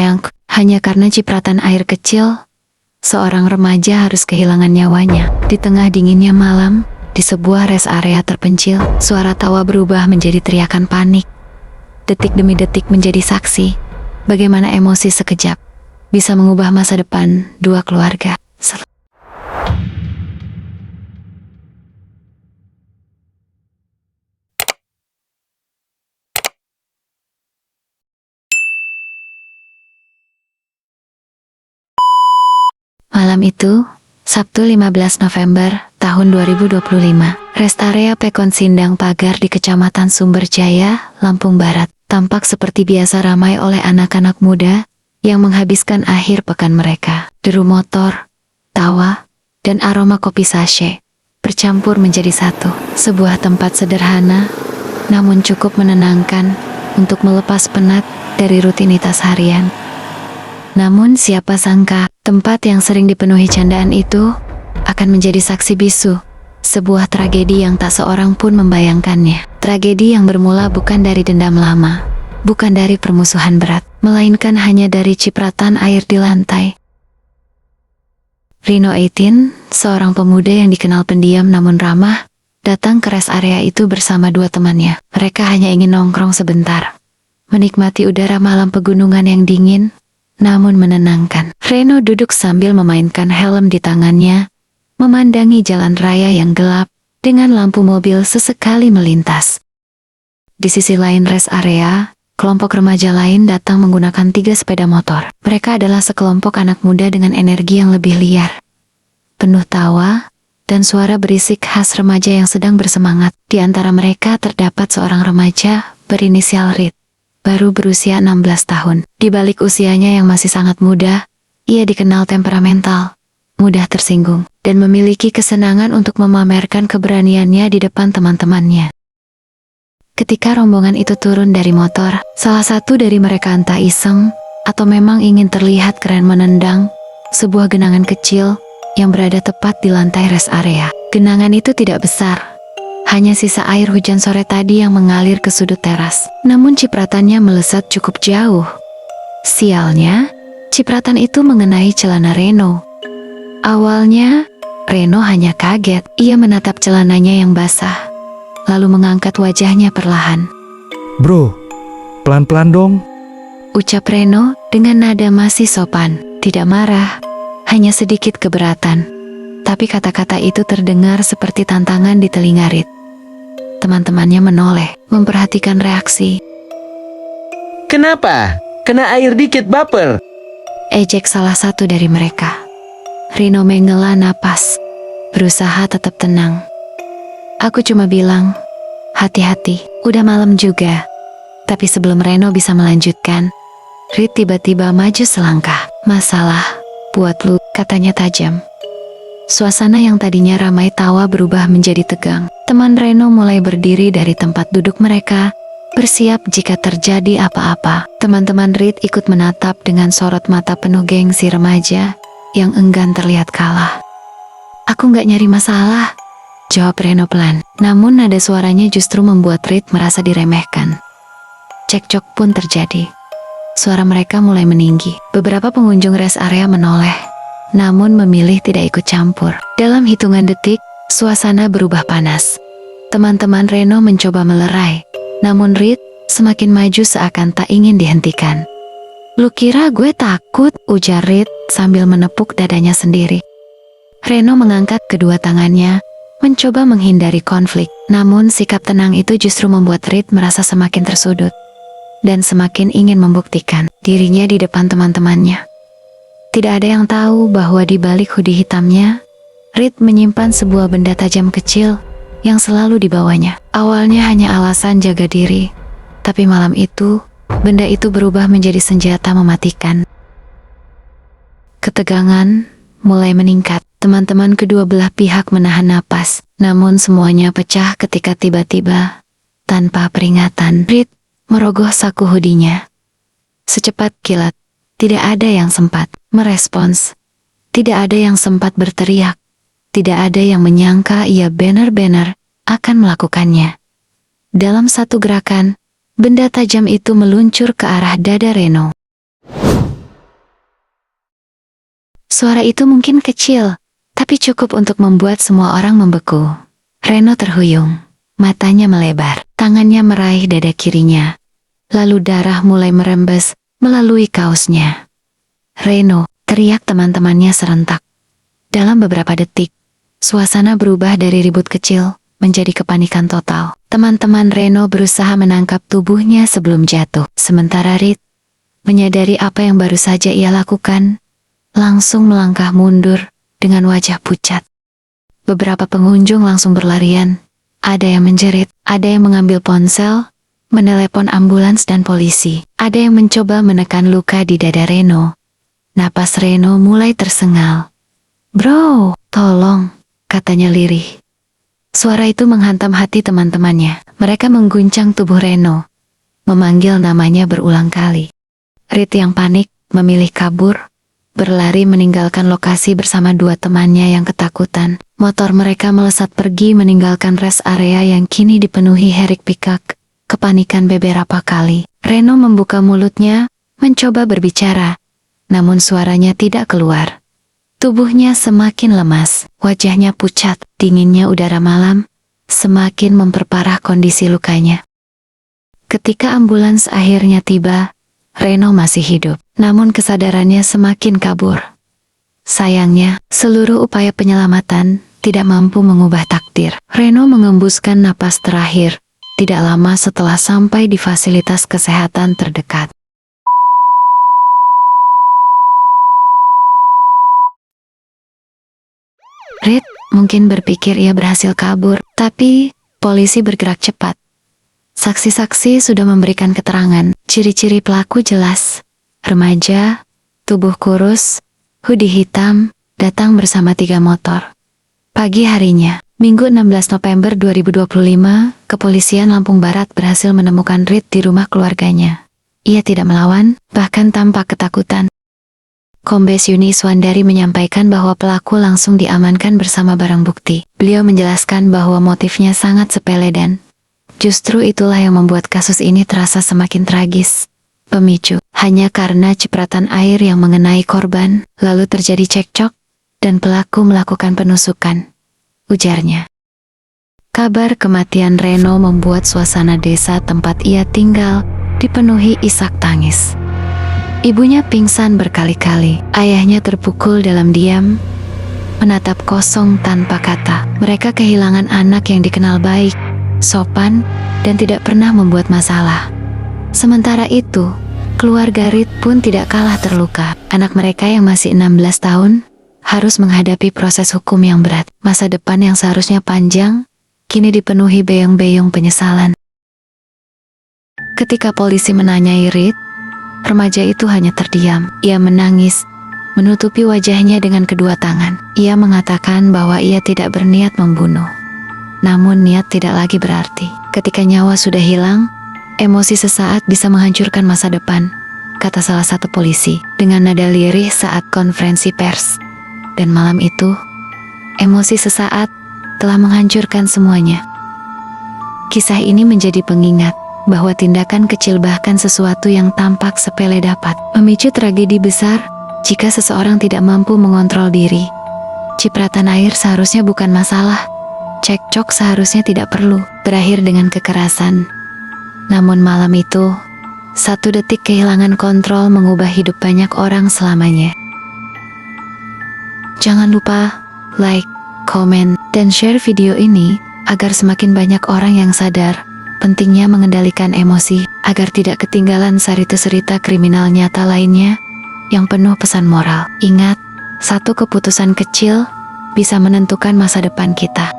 sayangku, hanya karena cipratan air kecil, seorang remaja harus kehilangan nyawanya. Di tengah dinginnya malam, di sebuah rest area terpencil, suara tawa berubah menjadi teriakan panik. Detik demi detik menjadi saksi, bagaimana emosi sekejap bisa mengubah masa depan dua keluarga. Malam itu, Sabtu 15 November tahun 2025, rest area Pekon Sindang Pagar di Kecamatan Sumberjaya, Lampung Barat, tampak seperti biasa ramai oleh anak-anak muda yang menghabiskan akhir pekan mereka. Deru motor, tawa, dan aroma kopi sachet bercampur menjadi satu. Sebuah tempat sederhana, namun cukup menenangkan untuk melepas penat dari rutinitas harian. Namun siapa sangka, tempat yang sering dipenuhi candaan itu akan menjadi saksi bisu sebuah tragedi yang tak seorang pun membayangkannya. Tragedi yang bermula bukan dari dendam lama, bukan dari permusuhan berat, melainkan hanya dari cipratan air di lantai. Rino 18, seorang pemuda yang dikenal pendiam namun ramah, datang ke rest area itu bersama dua temannya. Mereka hanya ingin nongkrong sebentar, menikmati udara malam pegunungan yang dingin namun menenangkan. Reno duduk sambil memainkan helm di tangannya, memandangi jalan raya yang gelap dengan lampu mobil sesekali melintas. Di sisi lain rest area, kelompok remaja lain datang menggunakan 3 sepeda motor. Mereka adalah sekelompok anak muda dengan energi yang lebih liar, penuh tawa dan suara berisik khas remaja yang sedang bersemangat. Di antara mereka terdapat seorang remaja berinisial Rit, baru berusia 16 tahun. Di balik usianya yang masih sangat muda, ia dikenal temperamental, mudah tersinggung, dan memiliki kesenangan untuk memamerkan keberaniannya di depan teman-temannya. Ketika rombongan itu turun dari motor, salah satu dari mereka entah iseng atau memang ingin terlihat keren menendang sebuah genangan kecil yang berada tepat di lantai rest area. Genangan itu tidak besar, hanya sisa air hujan sore tadi yang mengalir ke sudut teras. Namun cipratannya melesat cukup jauh. Sialnya, cipratan itu mengenai celana Reno. Awalnya, Reno hanya kaget. Ia menatap celananya yang basah, lalu mengangkat wajahnya perlahan. Bro, pelan-pelan dong. Ucap Reno dengan nada masih sopan, tidak marah, hanya sedikit keberatan. Tapi kata-kata itu terdengar seperti tantangan di telinga Rit. Teman-temannya menoleh, memperhatikan reaksi. Kenapa? Kena air dikit baper. Ejek salah satu dari mereka. Rino menghela napas, berusaha tetap tenang. Aku cuma bilang, hati-hati, udah malam juga. Tapi sebelum Reno bisa melanjutkan, Rit tiba-tiba maju selangkah. Masalah, buat lu, katanya tajam. Suasana yang tadinya ramai tawa berubah menjadi tegang. Teman Reno mulai berdiri dari tempat duduk mereka, bersiap jika terjadi apa-apa. Teman-teman Rit ikut menatap dengan sorot mata penuh gengsi remaja yang enggan terlihat kalah. Aku nggak nyari masalah, jawab Reno pelan. Namun nada suaranya justru membuat Rit merasa diremehkan. Cekcok pun terjadi. Suara mereka mulai meninggi. Beberapa pengunjung rest area menoleh, namun memilih tidak ikut campur. Dalam hitungan detik, suasana berubah panas. Teman-teman Reno mencoba melerai, namun Rit semakin maju seakan tak ingin dihentikan. Lu kira gue takut? Ujar Rit sambil menepuk dadanya sendiri. Reno mengangkat kedua tangannya, mencoba menghindari konflik. Namun sikap tenang itu justru membuat Rit merasa semakin tersudut dan semakin ingin membuktikan dirinya di depan teman-temannya. Tidak ada yang tahu bahwa di balik hoodie hitamnya, Rit menyimpan sebuah benda tajam kecil yang selalu dibawanya. Awalnya hanya alasan jaga diri, tapi malam itu, benda itu berubah menjadi senjata mematikan. Ketegangan mulai meningkat. Teman-teman kedua belah pihak menahan napas, namun semuanya pecah ketika tiba-tiba, tanpa peringatan, Rit merogoh saku hoodie-nya. Secepat kilat, tidak ada yang sempat merespons. Tidak ada yang sempat berteriak. Tidak ada yang menyangka ia benar-benar akan melakukannya. Dalam satu gerakan, benda tajam itu meluncur ke arah dada Reno. Suara itu mungkin kecil, tapi cukup untuk membuat semua orang membeku. Reno terhuyung, matanya melebar, tangannya meraih dada kirinya. Lalu darah mulai merembes melalui kaosnya. Reno, teriak teman-temannya serentak. Dalam beberapa detik, suasana berubah dari ribut kecil menjadi kepanikan total. Teman-teman Reno berusaha menangkap tubuhnya sebelum jatuh. Sementara Reed, menyadari apa yang baru saja ia lakukan, langsung melangkah mundur dengan wajah pucat. Beberapa pengunjung langsung berlarian. Ada yang menjerit, ada yang mengambil ponsel, menelepon ambulans dan polisi. Ada yang mencoba menekan luka di dada Reno. Napas Reno mulai tersengal. "Bro, tolong," katanya lirih. Suara itu menghantam hati teman-temannya. Mereka mengguncang tubuh Reno, memanggil namanya berulang kali. Reed yang panik memilih kabur, berlari meninggalkan lokasi bersama dua temannya yang ketakutan. Motor mereka melesat pergi meninggalkan rest area yang kini dipenuhi herek pikak. Kepanikan beberapa kali. Reno membuka mulutnya, mencoba berbicara, namun suaranya tidak keluar. Tubuhnya semakin lemas, wajahnya pucat, dinginnya udara malam semakin memperparah kondisi lukanya. Ketika ambulans akhirnya tiba, Reno masih hidup, namun kesadarannya semakin kabur. Sayangnya, seluruh upaya penyelamatan tidak mampu mengubah takdir. Reno mengembuskan napas terakhir, tidak lama setelah sampai di fasilitas kesehatan terdekat. Reed mungkin berpikir ia berhasil kabur, tapi polisi bergerak cepat. Saksi-saksi sudah memberikan keterangan, ciri-ciri pelaku jelas. Remaja, tubuh kurus, hoodie hitam, datang bersama 3 motor. Pagi harinya, Minggu 16 November 2025, Kepolisian Lampung Barat berhasil menemukan Reed di rumah keluarganya. Ia tidak melawan, bahkan tampak ketakutan. Kombes Yuni Iswandari menyampaikan bahwa pelaku langsung diamankan bersama barang bukti. Beliau menjelaskan bahwa motifnya sangat sepele dan justru itulah yang membuat kasus ini terasa semakin tragis. Pemicu, hanya karena cipratan air yang mengenai korban, lalu terjadi cekcok, dan pelaku melakukan penusukan, ujarnya. Kabar kematian Reno membuat suasana desa tempat ia tinggal dipenuhi isak tangis. Ibunya pingsan berkali-kali, ayahnya terpukul dalam diam, menatap kosong tanpa kata. Mereka kehilangan anak yang dikenal baik, sopan, dan tidak pernah membuat masalah. Sementara itu, keluarga Reed pun tidak kalah terluka. Anak mereka yang masih 16 tahun harus menghadapi proses hukum yang berat. Masa depan yang seharusnya panjang, kini dipenuhi beyong-beyong penyesalan. Ketika polisi menanyai Reed, remaja itu hanya terdiam. Ia menangis, menutupi wajahnya dengan kedua tangan. Ia mengatakan bahwa ia tidak berniat membunuh. Namun niat tidak lagi berarti. Ketika nyawa sudah hilang, emosi sesaat bisa menghancurkan masa depan, kata salah satu polisi dengan nada lirih saat konferensi pers. Dan malam itu, emosi sesaat telah menghancurkan semuanya. Kisah ini menjadi pengingat bahwa tindakan kecil, bahkan sesuatu yang tampak sepele, dapat memicu tragedi besar jika seseorang tidak mampu mengontrol diri. Cipratan air seharusnya bukan masalah. Cekcok seharusnya tidak perlu berakhir dengan kekerasan. Namun malam itu, 1 detik kehilangan kontrol mengubah hidup banyak orang selamanya. Jangan lupa like, komen, dan share video ini agar semakin banyak orang yang sadar pentingnya mengendalikan emosi agar tidak ketinggalan cerita-cerita kriminal nyata lainnya yang penuh pesan moral. Ingat, satu keputusan kecil bisa menentukan masa depan kita.